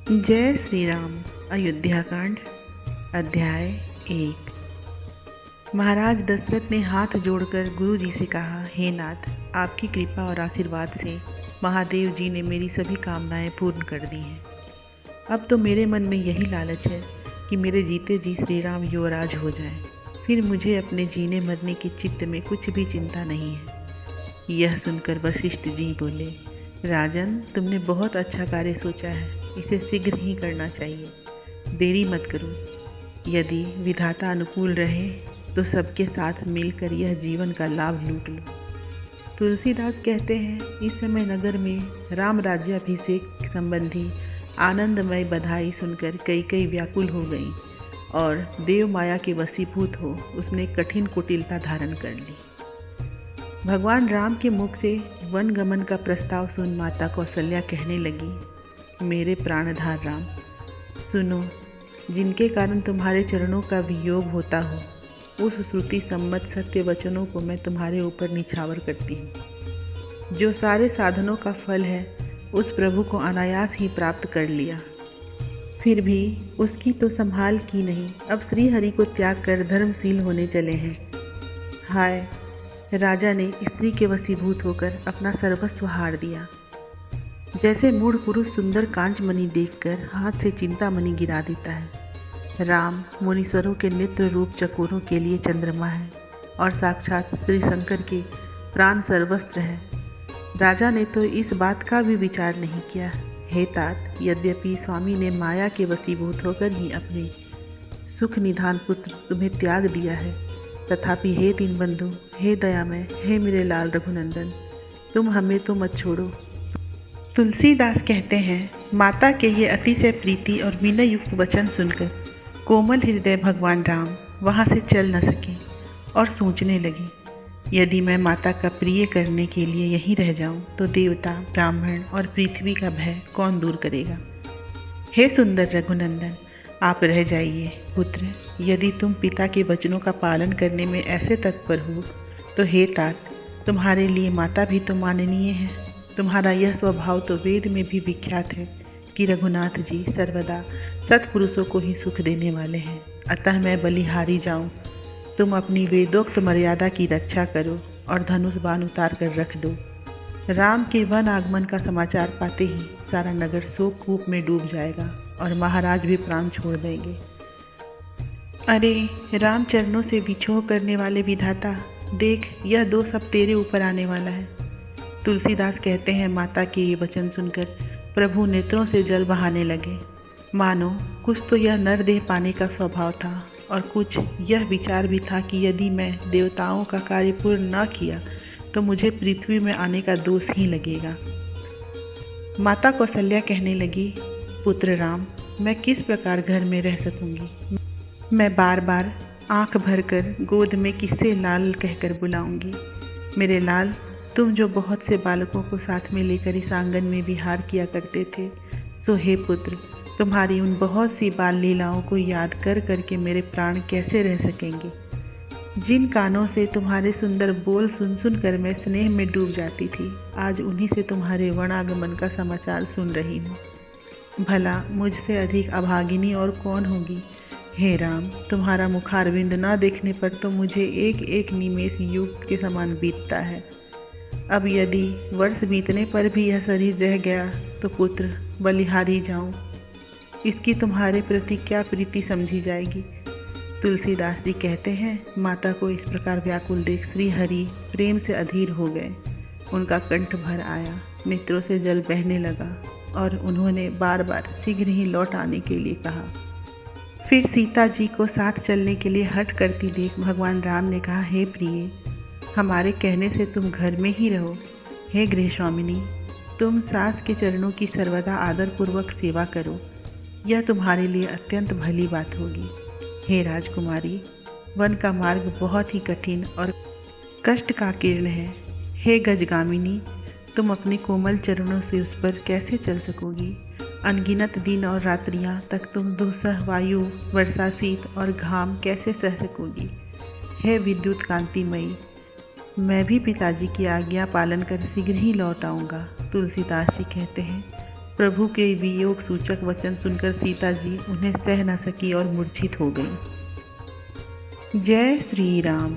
जय श्री राम। अयोध्याकांड अध्याय 1। महाराज दशरथ ने हाथ जोड़कर गुरु जी से कहा, हे नाथ, आपकी कृपा और आशीर्वाद से महादेव जी ने मेरी सभी कामनाएं पूर्ण कर दी हैं। अब तो मेरे मन में यही लालच है कि मेरे जीते जी श्री राम युवराज हो जाएं। फिर मुझे अपने जीने मरने की चित्त में कुछ भी चिंता नहीं है। यह सुनकर वशिष्ठ जी बोले, राजन, तुमने बहुत अच्छा कार्य सोचा है। इसे शीघ्र ही करना चाहिए, देरी मत करो। यदि विधाता अनुकूल रहे तो सबके साथ मिलकर यह जीवन का लाभ लूट लो। तुलसीदास कहते हैं, इस समय नगर में राम राज्याभिषेक संबंधी आनंदमय बधाई सुनकर कई व्याकुल हो गई और देव माया के वशीभूत हो उसने कठिन कुटिलता धारण कर ली। भगवान राम के मुख से वन गमन का प्रस्ताव सुन माता कौशल्या कहने लगी, मेरे प्राणधार राम, सुनो, जिनके कारण तुम्हारे चरणों का वियोग होता हो उस श्रुति सम्मत सत्य वचनों को मैं तुम्हारे ऊपर निछावर करती हूँ। जो सारे साधनों का फल है उस प्रभु को अनायास ही प्राप्त कर लिया, फिर भी उसकी तो संभाल की नहीं। अब श्री हरि को त्याग कर धर्मशील होने चले हैं। हाय, राजा ने स्त्री के वशीभूत होकर अपना सर्वस्व हार दिया। जैसे मूढ़ पुरुष सुंदर कांचमणि देखकर हाथ से चिंतामणि गिरा देता है। राम मुनीश्वरों के नित्य रूप चकोरों के लिए चंद्रमा है और साक्षात श्री शंकर के प्राण सर्वस्त्र है। राजा ने तो इस बात का भी विचार नहीं किया। हे तात, यद्यपि स्वामी ने माया के वशीभूत होकर ही अपने सुख निधान पुत्र तुम्हें त्याग दिया है, तथापि हे दीनबंधु, हे दयामय, हे मेरे लाल रघुनंदन, तुम हमें तो मत छोड़ो। तुलसीदास कहते हैं, माता के ये अतिशय प्रीति और विनय युक्त वचन सुनकर कोमल हृदय भगवान राम वहाँ से चल न सके और सोचने लगे, यदि मैं माता का प्रिय करने के लिए यहीं रह जाऊं तो देवता, ब्राह्मण और पृथ्वी का भय कौन दूर करेगा। हे सुंदर रघुनंदन, आप रह जाइए। पुत्र, यदि तुम पिता के वचनों का पालन करने में ऐसे तत्पर हो तो हे तात, तुम्हारे लिए माता भी तो माननीय है। तुम्हारा यह स्वभाव तो वेद में भी विख्यात है कि रघुनाथ जी सर्वदा सत्पुरुषों को ही सुख देने वाले हैं। अतः मैं बलिहारी जाऊं, तुम अपनी वेदोक्त मर्यादा की रक्षा करो और धनुष बाण उतार कर रख दो। राम के वन आगमन का समाचार पाते ही सारा नगर शोक कूप में डूब जाएगा और महाराज भी प्राण छोड़ देंगे। अरे राम चरणों से विछोह करने वाले विधाता, देख, यह दोष अब तेरे ऊपर आने वाला है। तुलसीदास कहते हैं, माता के ये वचन सुनकर प्रभु नेत्रों से जल बहाने लगे। मानो कुछ तो यह नरदेह पाने का स्वभाव था और कुछ यह विचार भी था कि यदि मैं देवताओं का कार्य पूर्ण न किया तो मुझे पृथ्वी में आने का दोष ही लगेगा। माता कौशल्या कहने लगी, पुत्र राम, मैं किस प्रकार घर में रह सकूंगी। मैं बार बार आंख भरकर गोद में किससे लाल कहकर बुलाऊंगी। मेरे लाल, तुम जो बहुत से बालकों को साथ में लेकर इस आंगन में विहार किया करते थे, सो हे पुत्र, तुम्हारी उन बहुत सी बाल लीलाओं को याद कर करके मेरे प्राण कैसे रह सकेंगे। जिन कानों से तुम्हारे सुंदर बोल सुन सुन कर मैं स्नेह में डूब जाती थी, आज उन्हीं से तुम्हारे वनागमन का समाचार सुन रही हूँ। भला मुझसे अधिक अभागिनी और कौन होगी। हे राम, तुम्हारा मुखारविंद न देखने पर तो मुझे एक एक निमेष युग के समान बीतता है। अब यदि वर्ष बीतने पर भी यह शरीर रह गया तो पुत्र, बलिहारी जाऊं। इसकी तुम्हारे प्रति क्या प्रीति समझी जाएगी। तुलसीदास जी कहते हैं, माता को इस प्रकार व्याकुल देख श्री हरि प्रेम से अधीर हो गए। उनका कंठ भर आया, नेत्रों से जल बहने लगा और उन्होंने बार बार शीघ्र ही लौट आने के लिए कहा। फिर सीता जी को साथ चलने के लिए हट करती देख भगवान राम ने कहा, हे प्रिय, हमारे कहने से तुम घर में ही रहो। हे गृहस्वामिनी, तुम सास के चरणों की सर्वदा आदरपूर्वक सेवा करो, यह तुम्हारे लिए अत्यंत भली बात होगी। हे राजकुमारी, वन का मार्ग बहुत ही कठिन और कष्ट का कीर्ण है। हे गजगामिनी, तुम अपने कोमल चरणों से उस पर कैसे चल सकोगी। अनगिनत दिन और रात्रियां तक तुम दुस्सह वायु, वर्षा, शीत और घाम कैसे सह सकोगी। हे विद्युत कांतिमयी, मैं भी पिताजी की आज्ञा पालन कर शीघ्र ही लौट आऊँगा। तुलसीदास जी कहते हैं, प्रभु के वियोग सूचक वचन सुनकर सीता जी उन्हें सह न सकी और मूर्छित हो गई। जय श्री राम।